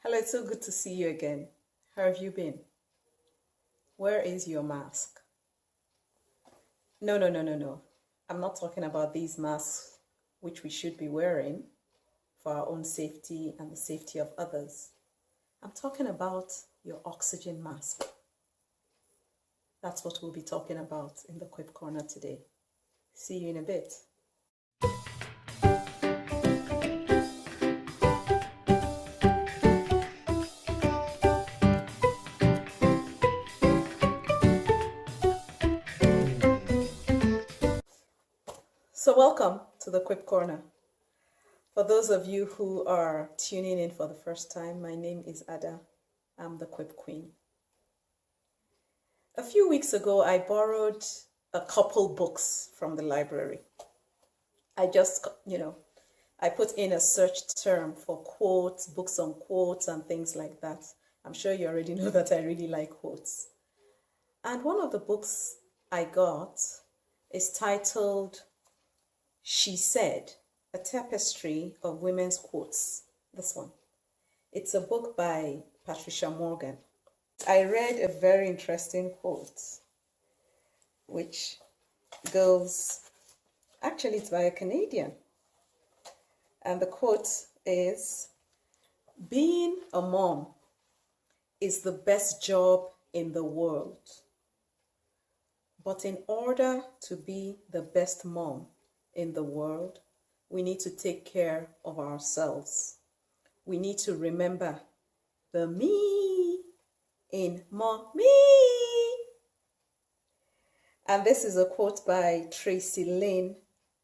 Hello, it's so good to see you again. How have you been? Where is your mask? No. I'm not talking about these masks which we should be wearing for our own safety and the safety of others. I'm talking about your oxygen mask. That's what we'll be talking about in the Quip Corner today. See you in a bit. So welcome to the Quip Corner. For those of you who are tuning in for the first time, my name is Ada. I'm the Quip Queen. A few weeks ago, I borrowed a couple books from the library. I just, I put in a search term for quotes, books on quotes and things like that. I'm sure you already know that I really like quotes. And one of the books I got is titled She Said, a tapestry of women's quotes. This one. It's a book by Patricia Morgan. I read a very interesting quote, which goes, actually it's by a Canadian. And the quote is, "Being a mom is the best job in the world. But in order to be the best mom in the world, we need to take care of ourselves. We need to remember the me in mommy." And this is a quote by Tracy Lynn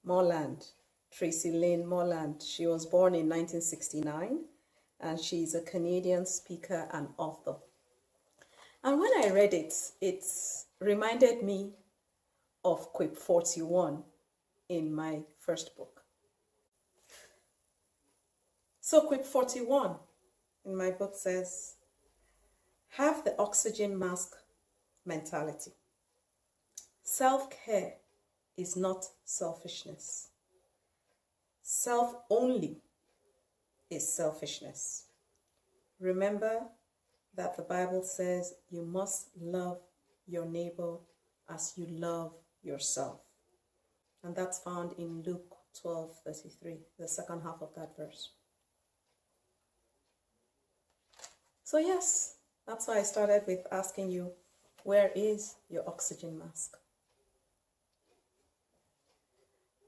Morland. Tracy Lynn Morland. She was born in 1969 and she's a Canadian speaker and author. And when I read it, it reminded me of Quip 41 in my first book. So Quip 41 in my book says, have the oxygen mask mentality. Self-care is not selfishness. Self only is selfishness. Remember that the Bible says you must love your neighbor as you love yourself. And that's found in Luke 12:33, the second half of that verse. So yes, that's why I started with asking you, where is your oxygen mask?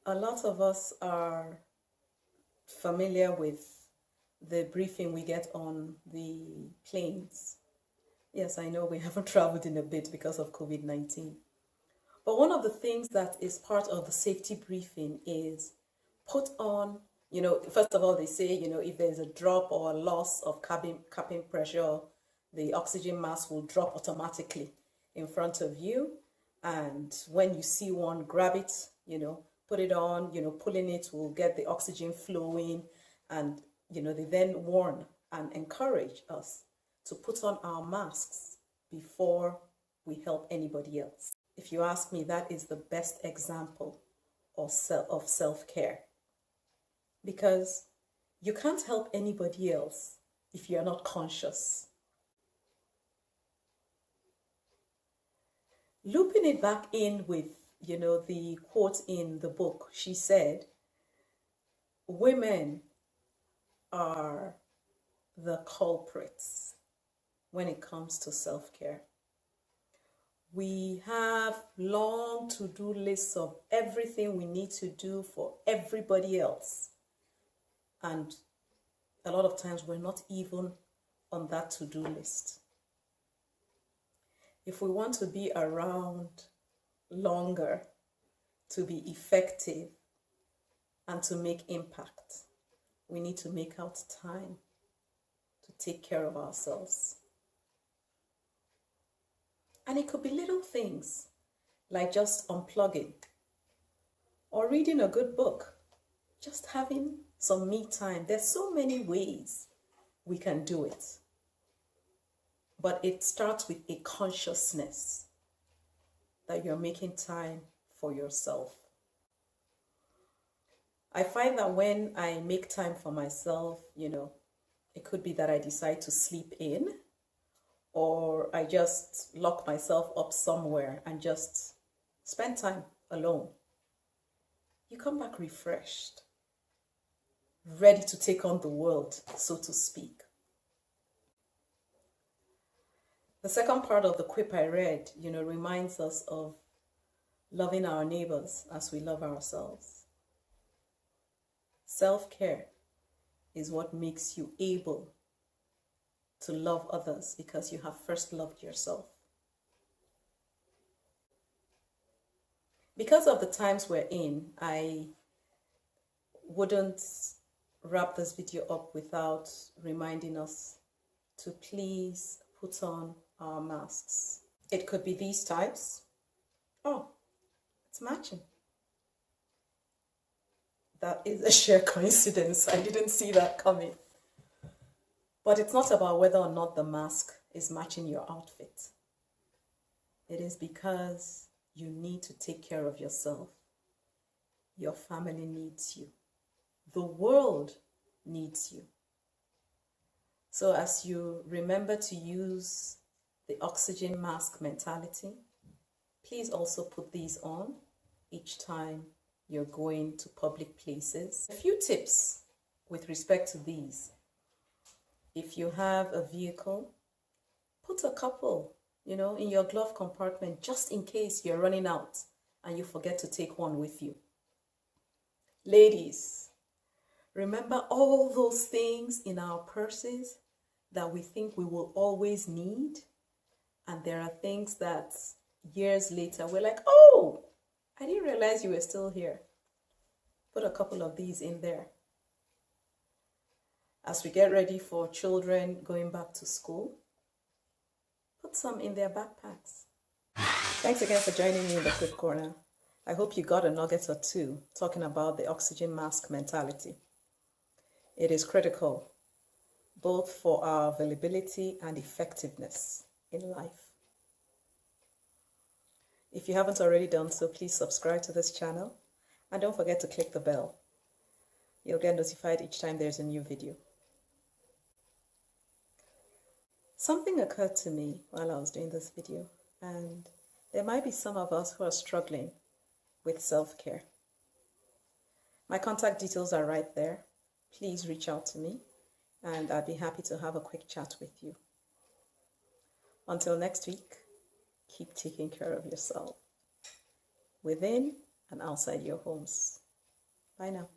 A lot of us are familiar with the briefing we get on the planes. Yes, I know we haven't traveled in a bit because of COVID-19. But one of the things that is part of the safety briefing is put on, first of all, they say, if there's a drop or a loss of cabin pressure, the oxygen mask will drop automatically in front of you. And when you see one, grab it, put it on, pulling it will get the oxygen flowing. And, they then warn and encourage us to put on our masks before we help anybody else. If you ask me, that is the best example of self-care. Because you can't help anybody else if you're not conscious. Looping it back in with, the quote in the book, she said, women are the culprits when it comes to self-care. We have long to-do lists of everything we need to do for everybody else. And a lot of times we're not even on that to-do list. If we want to be around longer, to be effective, and to make impact, we need to make out time to take care of ourselves. And it could be little things like just unplugging or reading a good book, just having some me time. There's so many ways we can do it. But it starts with a consciousness that you're making time for yourself. I find that when I make time for myself, It could be that I decide to sleep in, or I just lock myself up somewhere and just spend time alone. You come back refreshed, ready to take on the world, so to speak. The second part of the quip I read, reminds us of loving our neighbors as we love ourselves. Self-care is what makes you able to love others because you have first loved yourself. Because of the times we're in, I wouldn't wrap this video up without reminding us to please put on our masks. It could be these types. Oh, it's matching. That is a sheer coincidence. I didn't see that coming. But it's not about whether or not the mask is matching your outfit. It is because you need to take care of yourself. Your family needs you. The world needs you. So as you remember to use the oxygen mask mentality, please also put these on each time you're going to public places. A few tips with respect to these. If you have a vehicle, put a couple, in your glove compartment just in case you're running out and you forget to take one with you. Ladies, remember all those things in our purses that we think we will always need, and there are things that years later we're like, oh, I didn't realize you were still here. Put a couple of these in there. As we get ready for children going back to school, put some in their backpacks. Thanks again for joining me in the Quip Corner. I hope you got a nugget or two talking about the oxygen mask mentality. It is critical, both for our availability and effectiveness in life. If you haven't already done so, please subscribe to this channel and don't forget to click the bell. You'll get notified each time there's a new video. Something occurred to me while I was doing this video, and there might be some of us who are struggling with self-care. My contact details are right there. Please reach out to me and I'd be happy to have a quick chat with you. Until next week, keep taking care of yourself within and outside your homes. Bye now.